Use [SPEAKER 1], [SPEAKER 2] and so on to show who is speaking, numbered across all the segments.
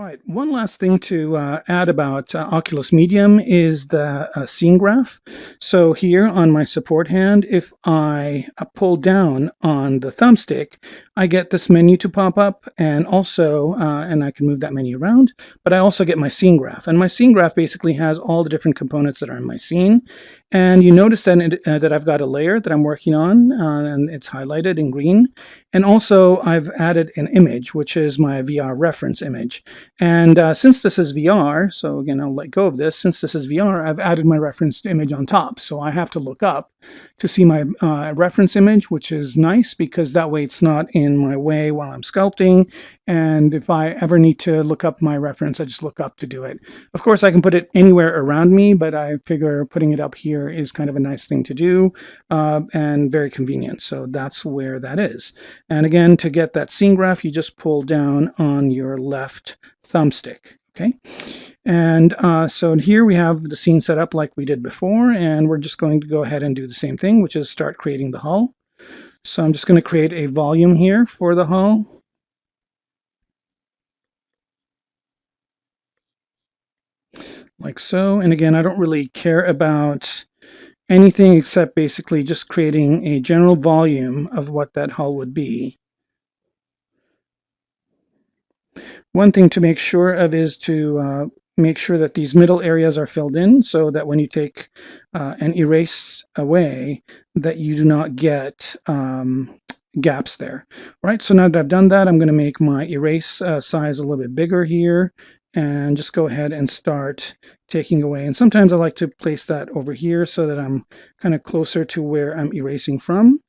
[SPEAKER 1] All right, one last thing to add about Oculus Medium is the scene graph. So here on my support hand, if I pull down on the thumbstick, I get this menu to pop up, and also, and I can move that menu around, but I also get my scene graph. And my scene graph basically has all the different components that are in my scene. And you notice then that I've got a layer that I'm working on, and it's highlighted in green. And also I've added an image, which is my VR reference image. And since this is VR, so again, I'll let go of this. Since this is VR, I've added my reference image on top. So I have to look up to see my reference image, which is nice because that way it's not in my way while I'm sculpting. And if I ever need to look up my reference, I just look up to do it. Of course, I can put it anywhere around me, but I figure putting it up here is kind of a nice thing to do and very convenient. So that's where that is. And again, to get that scene graph, you just pull down on your left thumbstick. Okay, and so here we have the scene set up like we did before, and we're just going to go ahead and do the same thing, which is start creating the hull. So I'm just going to create a volume here for the hull. Like so. And again, I don't really care about anything except basically just creating a general volume of what that hull would be. One thing to make sure of is to make sure that these middle areas are filled in so that when you take and erase away, that you do not get gaps there. All right, so now that I've done that, I'm going to make my erase size a little bit bigger here and just go ahead and start taking away. And sometimes I like to place that over here so that I'm kind of closer to where I'm erasing from.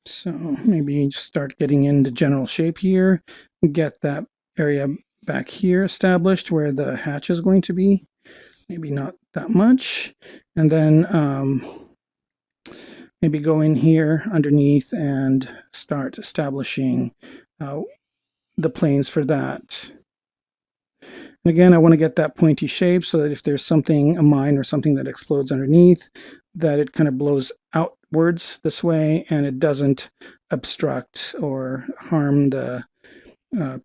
[SPEAKER 1] So maybe just start getting into general shape here, get that area back here established where the hatch is going to be. Maybe not that much. And then maybe go in here underneath and start establishing the planes for that. And again, I want to get that pointy shape so that if there's something, a mine or something that explodes underneath, that it kind of blows outwards this way and it doesn't obstruct or harm the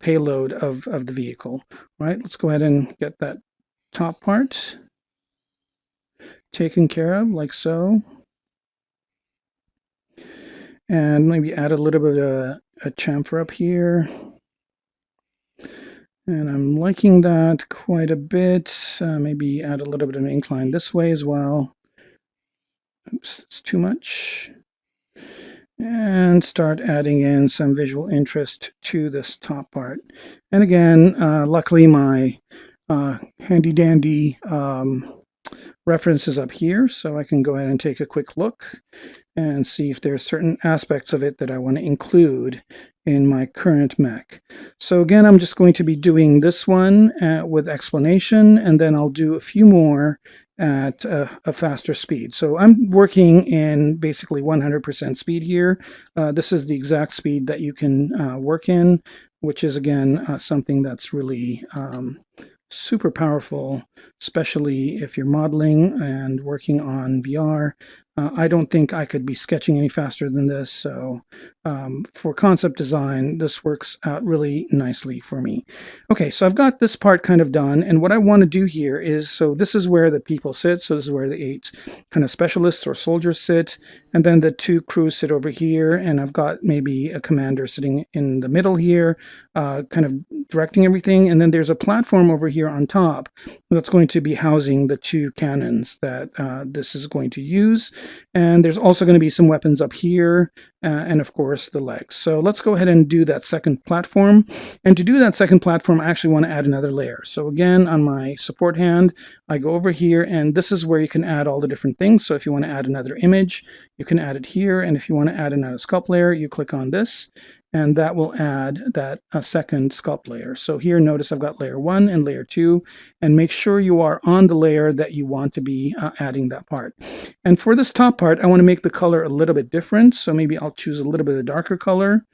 [SPEAKER 1] payload of the vehicle. All right, let's go ahead and get that top part taken care of like so. And maybe add a little bit of a chamfer up here. And I'm liking that quite a bit. Maybe add a little bit of an incline this way as well. Oops, it's too much. And start adding in some visual interest to this top part. And again, luckily my handy dandy reference is up here, so I can go ahead and take a quick look and see if there's certain aspects of it that I want to include in my current mech. So again, I'm just going to be doing this one with explanation, and then I'll do a few more at a faster speed. So I'm working in basically 100% speed here. This is the exact speed that you can work in, which is again something that's really super powerful, especially if you're modeling and working on VR. I don't think I could be sketching any faster than this, so for concept design, this works out really nicely for me. Okay, so I've got this part kind of done, and what I want to do here is, so this is where the people sit, so this is where the 8 kind of specialists or soldiers sit, and then the 2 crews sit over here, and I've got maybe a commander sitting in the middle here, kind of directing everything, and then there's a platform over here on top that's going to be housing the 2 cannons that this is going to use. And there's also going to be some weapons up here, and of course the legs. So let's go ahead and do that second platform. And to do that second platform, I actually want to add another layer. So again, on my support hand, I go over here, and this is where you can add all the different things. So if you want to add another image, you can add it here. And if you want to add another sculpt layer, you click on this, and that will add that second sculpt layer. So here, notice I've got layer 1 and layer 2, and make sure you are on the layer that you want to be adding that part. And for this top part, I want to make the color a little bit different. So maybe I'll choose a little bit of darker color.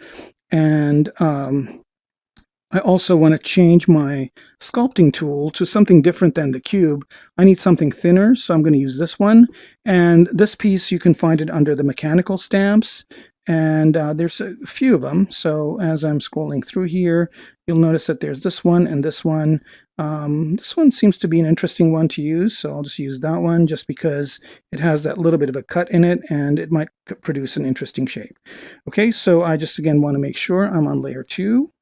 [SPEAKER 1] And I also want to change my sculpting tool to something different than the cube. I need something thinner, so I'm going to use this one. And this piece, you can find it under the mechanical stamps. And there's a few of them. So as I'm scrolling through here, you'll notice that there's this one and this one. This one seems to be an interesting one to use, so I'll just use that one just because it has that little bit of a cut in it and it might produce an interesting shape. Okay, so I just again want to make sure I'm on layer 2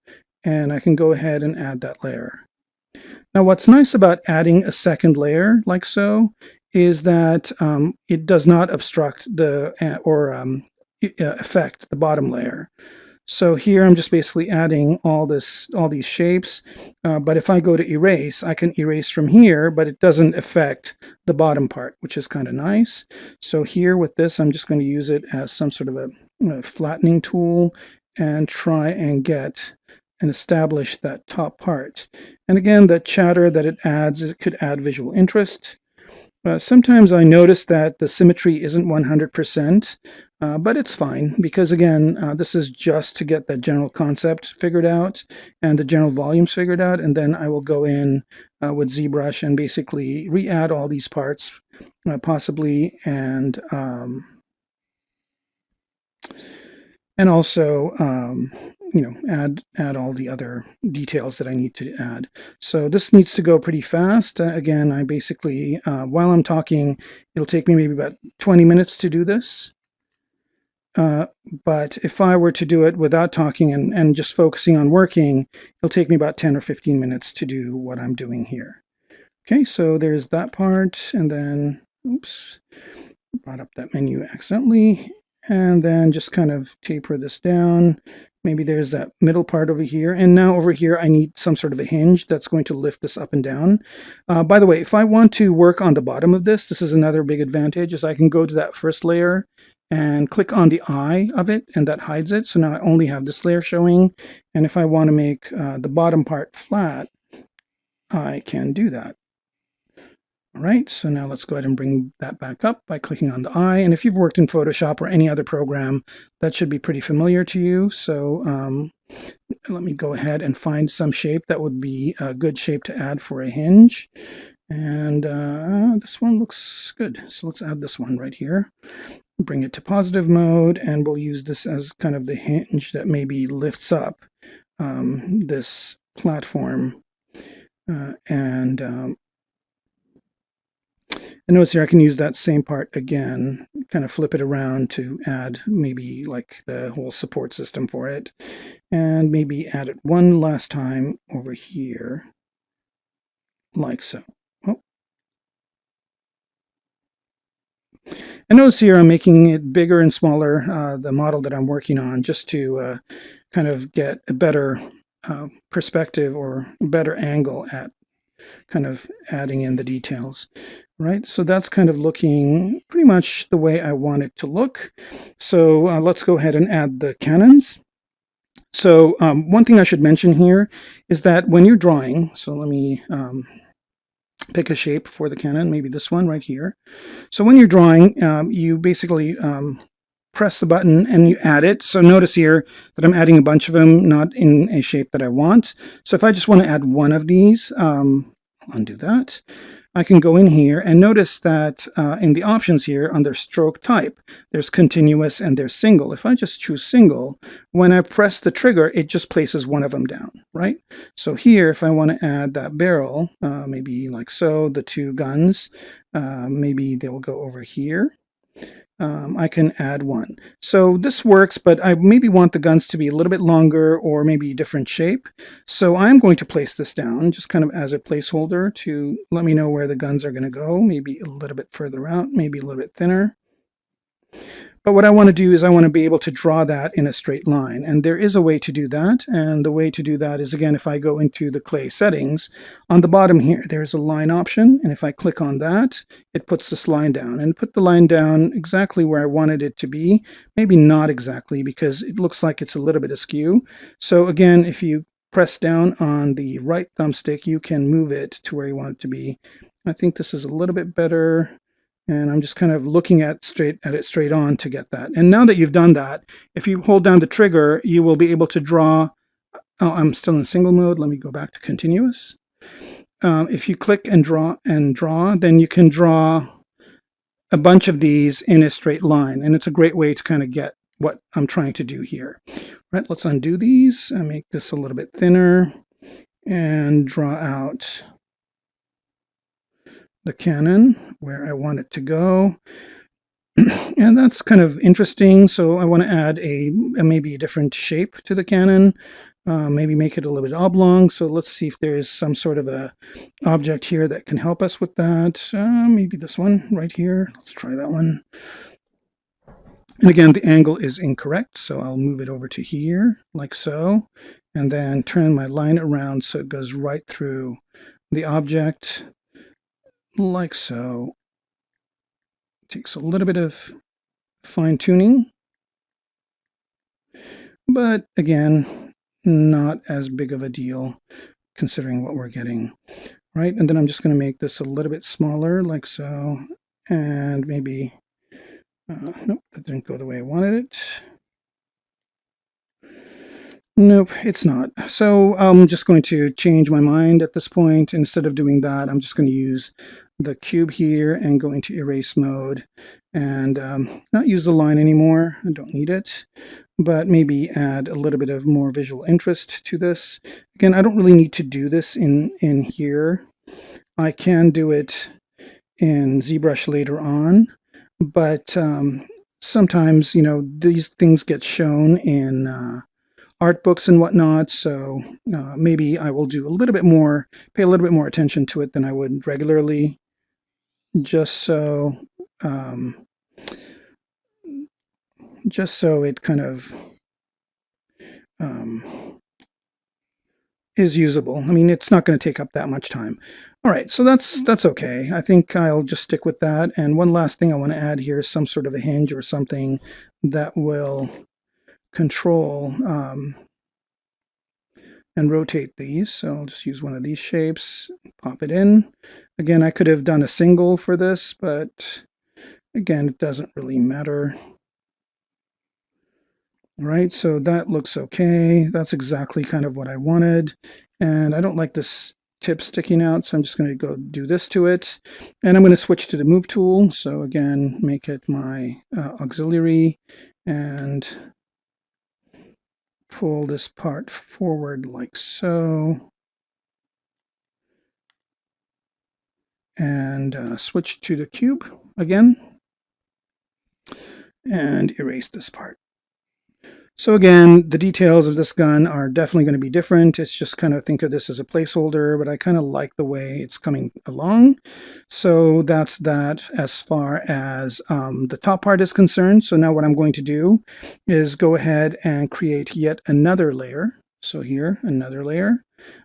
[SPEAKER 1] and I can go ahead and add that layer. Now what's nice about adding a second layer like so is that it does not obstruct the affect the bottom layer. So here I'm just basically adding all these shapes, but if I go to erase, I can erase from here, but it doesn't affect the bottom part, which is kind of nice. So here with this, I'm just going to use it as some sort of a flattening tool and try and get and establish that top part. And again, the chatter that it adds, it could add visual interest. Sometimes I notice that the symmetry isn't 100%, but it's fine because again, this is just to get that general concept figured out and the general volumes figured out, and then I will go in with ZBrush and basically re-add all these parts possibly, and also you know, add all the other details that I need to add. So this needs to go pretty fast. Again, I basically, while I'm talking, it'll take me maybe about 20 minutes to do this. But if I were to do it without talking and just focusing on working, it'll take me about 10 or 15 minutes to do what I'm doing here. Okay, so there's that part, and then, oops, brought up that menu accidentally, and then just kind of taper this down. Maybe there's that middle part over here. And now over here, I need some sort of a hinge that's going to lift this up and down. By the way, if I want to work on the bottom of this, this is another big advantage, is I can go to that first layer and click on the eye of it, and that hides it. So now I only have this layer showing. And if I want to make the bottom part flat, I can do that. All right, so now let's go ahead and bring that back up by clicking on the eye. And if you've worked in Photoshop or any other program, that should be pretty familiar to you. So let me go ahead and find some shape that would be a good shape to add for a hinge. And this one looks good. So let's add this one right here. Bring it to positive mode, and we'll use this as kind of the hinge that maybe lifts up this platform. And notice here I can use that same part again, kind of flip it around to add maybe like the whole support system for it, and maybe add it one last time over here, like so. Oh. And notice here I'm making it bigger and smaller, the model that I'm working on, just to kind of get a better perspective or a better angle at kind of adding in the details. Right, so that's kind of looking pretty much the way I want it to look. So let's go ahead and add the cannons. So one thing I should mention here is that when you're drawing, so let me pick a shape for the cannon, maybe this one right here. So when you're drawing, you basically press the button and you add it. So notice here that I'm adding a bunch of them, not in a shape that I want. So if I just want to add one of these, undo that. I can go in here and notice that in the options here under stroke type, there's continuous and there's single. If I just choose single, when I press the trigger, it just places one of them down, right? So here, if I want to add that barrel, maybe like so, the two guns, maybe they'll go over here. I can add one. So this works, but I maybe want the guns to be a little bit longer or maybe a different shape. So I'm going to place this down just kind of as a placeholder to let me know where the guns are going to go, maybe a little bit further out, maybe a little bit thinner. But what I want to do is I want to be able to draw that in a straight line. And there is a way to do that. And the way to do that is, again, if I go into the clay settings, on the bottom here, there's a line option. And if I click on that, it puts this line down. And put the line down exactly where I wanted it to be. Maybe not exactly, because it looks like it's a little bit askew. So again, if you press down on the right thumbstick, you can move it to where you want it to be. I think this is a little bit better. And I'm just kind of looking at it straight on to get that. And now that you've done that, if you hold down the trigger, you will be able to draw. Oh, I'm still in single mode. Let me go back to continuous. If you click and draw, then you can draw a bunch of these in a straight line. And it's a great way to kind of get what I'm trying to do here. Right, let's undo these and make this a little bit thinner and draw out the cannon where I want it to go. And that's kind of interesting. So I want to add maybe a different shape to the cannon, maybe make it a little bit oblong. So let's see if there is some sort of a object here that can help us with that. Maybe this one right here. Let's try that one. And again, the angle is incorrect, so I'll move it over to here, like so, and then turn my line around so it goes right through the object, like so. Takes a little bit of fine-tuning, but again, not as big of a deal considering what we're getting. Right, and then I'm just going to make this a little bit smaller, like so, and maybe nope, that didn't go the way I wanted it. Nope, it's not. So I'm just going to change my mind at this point. Instead of doing that, I'm just going to use the cube here and go into erase mode and not use the line anymore. I don't need it, but maybe add a little bit of more visual interest to this. Again, I don't really need to do this in here. I can do it in ZBrush later on, but sometimes, you know, these things get shown in art books and whatnot, so maybe I will do a little bit more, pay a little bit more attention to it than I would regularly, just so it kind of is usable. I mean, it's not going to take up that much time. All right, so that's okay. I think I'll just stick with that. And one last thing I want to add here is some sort of a hinge or something that will control and rotate these. So I'll just use one of these shapes, pop it in. Again, I could have done a single for this, but again, it doesn't really matter. All right, so that looks okay. That's exactly kind of what I wanted. And I don't like this tip sticking out, so I'm just going to go do this to it. And I'm going to switch to the move tool. So again, make it my auxiliary and pull this part forward like so. And switch to the cube again and erase this part. So again, the details of this gun are definitely going to be different. It's just kind of think of this as a placeholder, but I kind of like the way it's coming along. So that's that as far as the top part is concerned. So now what I'm going to do is go ahead and create yet another layer. So here, another layer.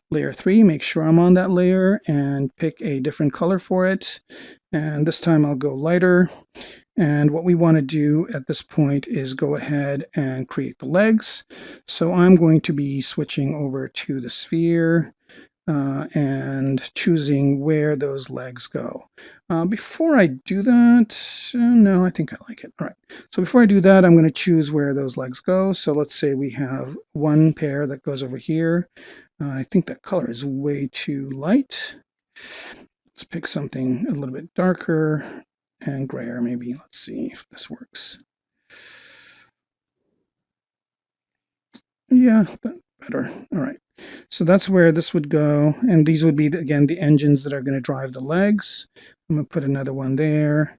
[SPEAKER 1] Layer 3, make sure I'm on that layer and pick a different color for it. And this time I'll go lighter. And what we want to do at this point is go ahead and create the legs. So I'm going to be switching over to the sphere and choosing where those legs go. Before I do that, no, I think I like it. All right. So before I do that, I'm going to choose where those legs go. So let's say we have one pair that goes over here. I think that color is way too light. Let's pick something a little bit darker and grayer maybe. Let's see if this works. Yeah, better. All right. So that's where this would go. And these would be, again, the engines that are going to drive the legs. I'm going to put another one there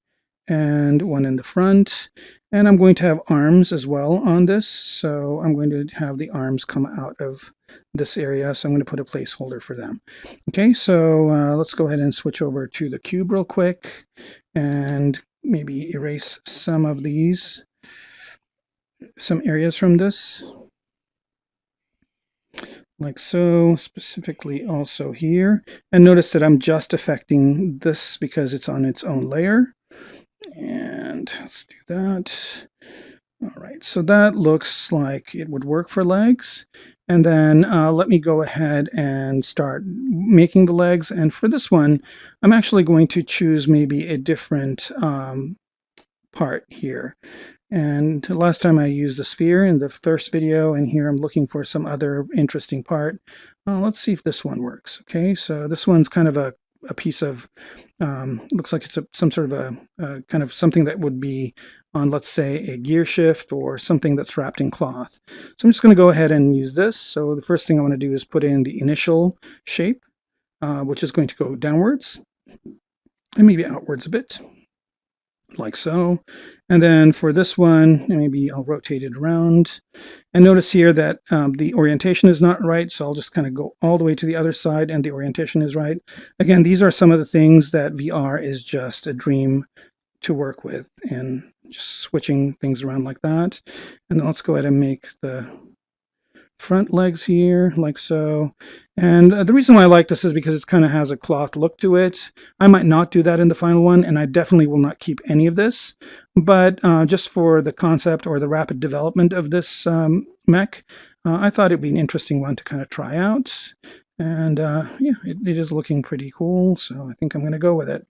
[SPEAKER 1] and one in the front. And I'm going to have arms as well on this. So I'm going to have the arms come out of this area. So I'm going to put a placeholder for them. Okay, so let's go ahead and switch over to the cube real quick and maybe erase some of these, some areas from this. Like so, specifically also here. And notice that I'm just affecting this because it's on its own layer. And let's do that. All right, so that looks like it would work for legs. And then let me go ahead and start making the legs. And for this one, I'm actually going to choose maybe a different part here. And last time I used the sphere in the first video, and here I'm looking for some other interesting part. Let's see if this one works. Okay, so this one's kind of a a piece of, looks like it's some sort of a kind of something that would be on, let's say, a gear shift or something that's wrapped in cloth. So I'm just going to go ahead and use this. So the first thing I want to do is put in the initial shape, which is going to go downwards and maybe outwards a bit, like so. And then for this one, maybe I'll rotate it around. And notice here that the orientation is not right, so I'll just kind of go all the way to the other side and the orientation is right. Again, these are some of the things that VR is just a dream to work with, and just switching things around like that. And then let's go ahead and make the front legs here, like so. And the reason why I like this is because it kind of has a cloth look to it. I might not do that in the final one, and I definitely will not keep any of this. But just for the concept or the rapid development of this mech, I thought it'd be an interesting one to kind of try out. And yeah, it is looking pretty cool, so I think I'm going to go with it.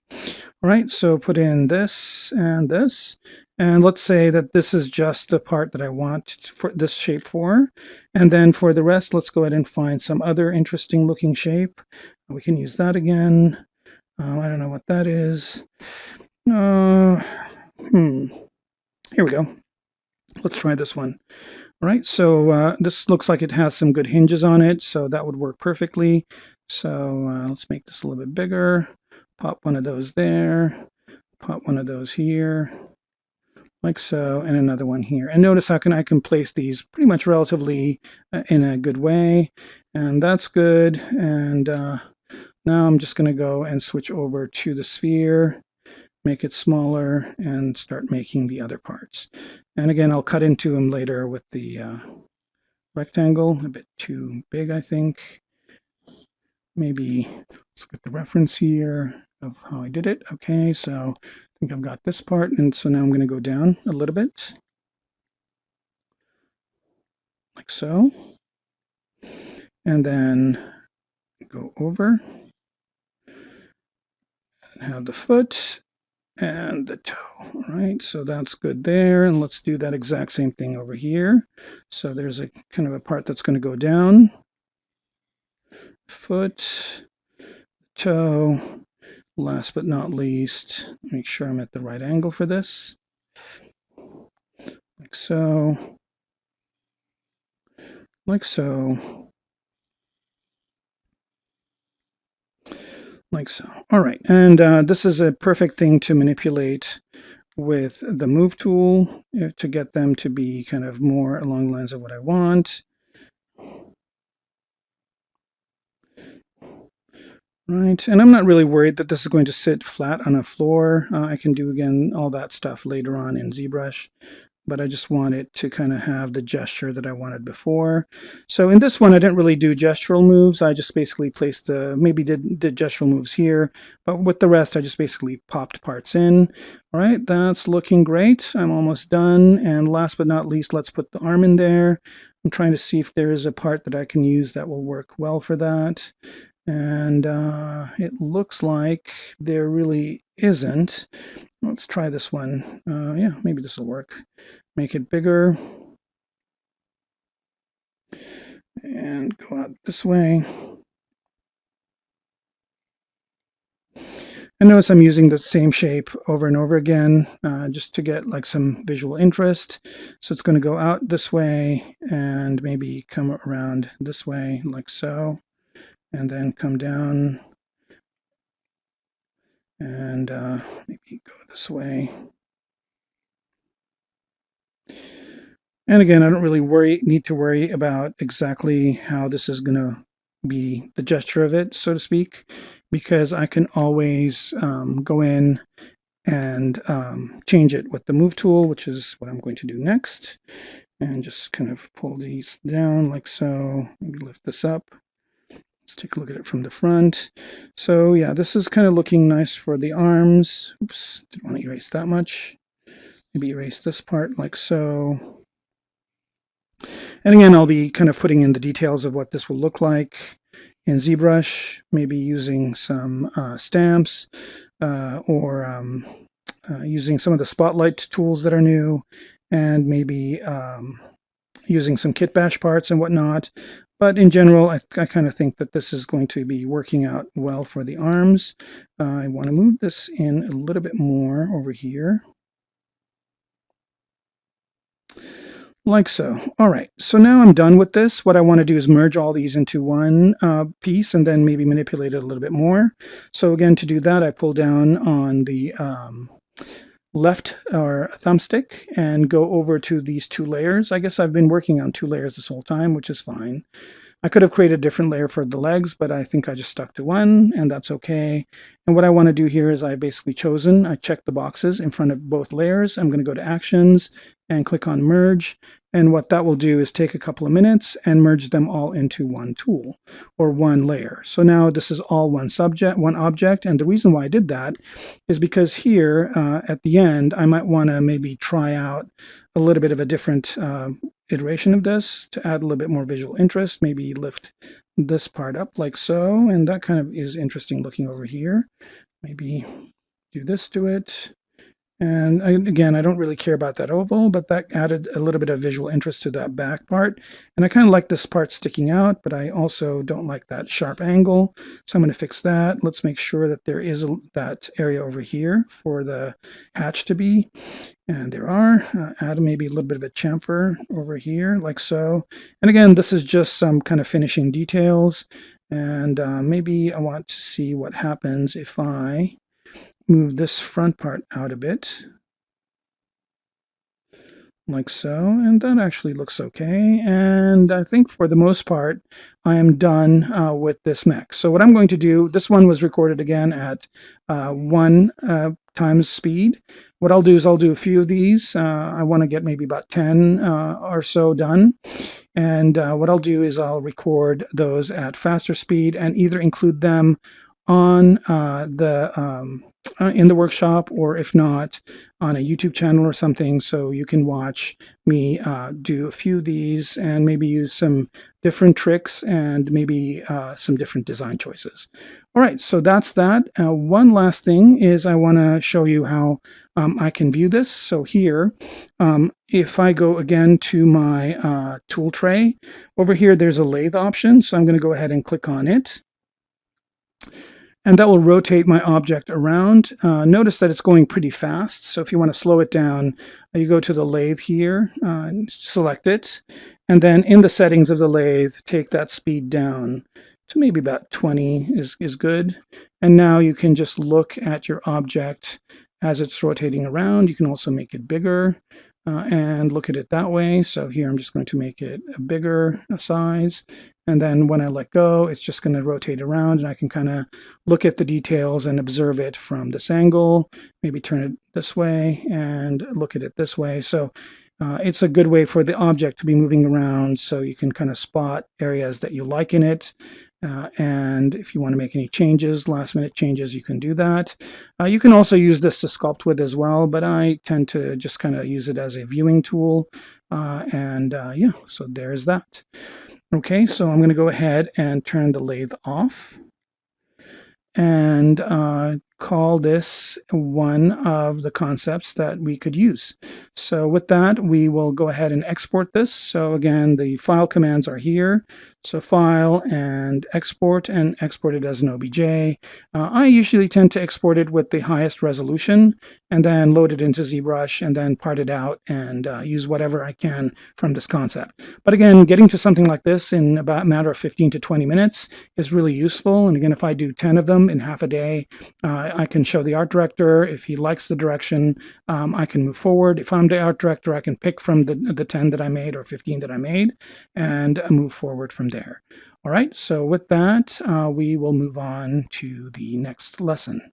[SPEAKER 1] All right, so put in this and this. And let's say that this is just the part that I want for this shape for. And then for the rest, let's go ahead and find some other interesting looking shape. We can use that again. I don't know what that is. Here we go. Let's try this one. All right, so this looks like it has some good hinges on it, so that would work perfectly. So let's make this a little bit bigger. Pop one of those there. Pop one of those here, like so, and another one here. And notice how I can place these pretty much relatively in a good way, and that's good. And now I'm just going to go and switch over to the sphere, make it smaller, and start making the other parts. And again, I'll cut into them later with the rectangle. A bit too big, I think. Maybe let's look at the reference here of how I did it. Okay, so I think I've got this part, and so now I'm going to go down a little bit, like so, and then go over and have the foot and the toe. All right, so that's good there, and let's do that exact same thing over here. So there's a kind of a part that's going to go down, foot, toe. Last but not least, make sure I'm at the right angle for this, like so, like so, like so. All right, and this is a perfect thing to manipulate with the move tool to get them to be kind of more along the lines of what I want. Right, and I'm not really worried that this is going to sit flat on a floor. I can do, again, all that stuff later on in ZBrush, but I just want it to kind of have the gesture that I wanted before. So in this one, I didn't really do gestural moves. I just basically placed maybe did gestural moves here, but with the rest, I just basically popped parts in. All right, that's looking great. I'm almost done. And last but not least, let's put the arm in there. I'm trying to see if there is a part that I can use that will work well for that. And it looks like there really isn't. Let's try this one. Yeah, maybe this will work. Make it bigger. And go out this way. And notice I'm using the same shape over and over again, just to get like some visual interest. So it's going to go out this way and maybe come around this way, like so. And then come down and maybe go this way. And again, I don't really need to worry about exactly how this is going to be the gesture of it, so to speak, because I can always go in and change it with the move tool, which is what I'm going to do next. And just kind of pull these down like so, maybe lift this up. Let's take a look at it from the front. So yeah, this is kind of looking nice for the arms. Oops, didn't want to erase that much. Maybe erase this part like so. And again, I'll be kind of putting in the details of what this will look like in ZBrush, maybe using some stamps or using some of the spotlight tools that are new, and maybe using some kit bash parts and whatnot. But in general, I kind of think that this is going to be working out well for the arms. I want to move this in a little bit more over here. Like so. All right, so now I'm done with this. What I want to do is merge all these into one piece and then maybe manipulate it a little bit more. So again, to do that, I pull down on the left or thumbstick and go over to these two layers. I guess I've been working on two layers this whole time, which is fine. I could have created a different layer for the legs, but I think I just stuck to one, and that's okay. And what I want to do here is I checked the boxes in front of both layers. I'm going to go to Actions and click on Merge. And what that will do is take a couple of minutes and merge them all into one tool or one layer. So now this is all one object. And the reason why I did that is because here at the end, I might want to maybe try out a little bit of a different iteration of this to add a little bit more visual interest. Maybe lift this part up like so, and that kind of is interesting looking over here. Maybe do this to it. And again, I don't really care about that oval, but that added a little bit of visual interest to that back part. And I kind of like this part sticking out, but I also don't like that sharp angle. So I'm going to fix that. Let's make sure that there is that area over here for the hatch to be. And there are. Add maybe a little bit of a chamfer over here, like so. And again, this is just some kind of finishing details. And maybe I want to see what happens if I move this front part out a bit, like so, and that actually looks okay. And I think for the most part, I am done with this mech. So what I'm going to do, this one was recorded again at 1 times speed. What I'll do is I'll do a few of these. I want to get maybe about 10 or so done. And what I'll do is I'll record those at faster speed and either include them on in the workshop, or if not, on a YouTube channel or something, so you can watch me do a few of these and maybe use some different tricks and maybe some different design choices. All right, so that's that. One last thing is I want to show you how I can view this. So here, if I go again to my tool tray, over here there's a lathe option, so I'm going to go ahead and click on it. And that will rotate my object around. Notice that it's going pretty fast. So if you want to slow it down, you go to the lathe here, select it, and then in the settings of the lathe, take that speed down to maybe about 20 is good. And now you can just look at your object as it's rotating around. You can also make it bigger and look at it that way. So here I'm just going to make it a bigger size. And then when I let go, it's just going to rotate around, and I can kind of look at the details and observe it from this angle, maybe turn it this way and look at it this way. So it's a good way for the object to be moving around, so you can kind of spot areas that you like in it. And if you want to make any changes, last minute changes, you can do that. You can also use this to sculpt with as well, but I tend to just kind of use it as a viewing tool. Yeah, so there's that. Okay, so I'm going to go ahead and turn the lathe off and call this one of the concepts that we could use. So with that, we will go ahead and export this. So again, the file commands are here. So file and export it as an OBJ. I usually tend to export it with the highest resolution and then load it into ZBrush and then part it out and use whatever I can from this concept. But again, getting to something like this in about a matter of 15 to 20 minutes is really useful. And again, if I do 10 of them in half a day, I can show the art director. If he likes the direction, I can move forward. If I'm the art director, I can pick from the 10 that I made or 15 that I made and move forward from there. All right, so with that, we will move on to the next lesson.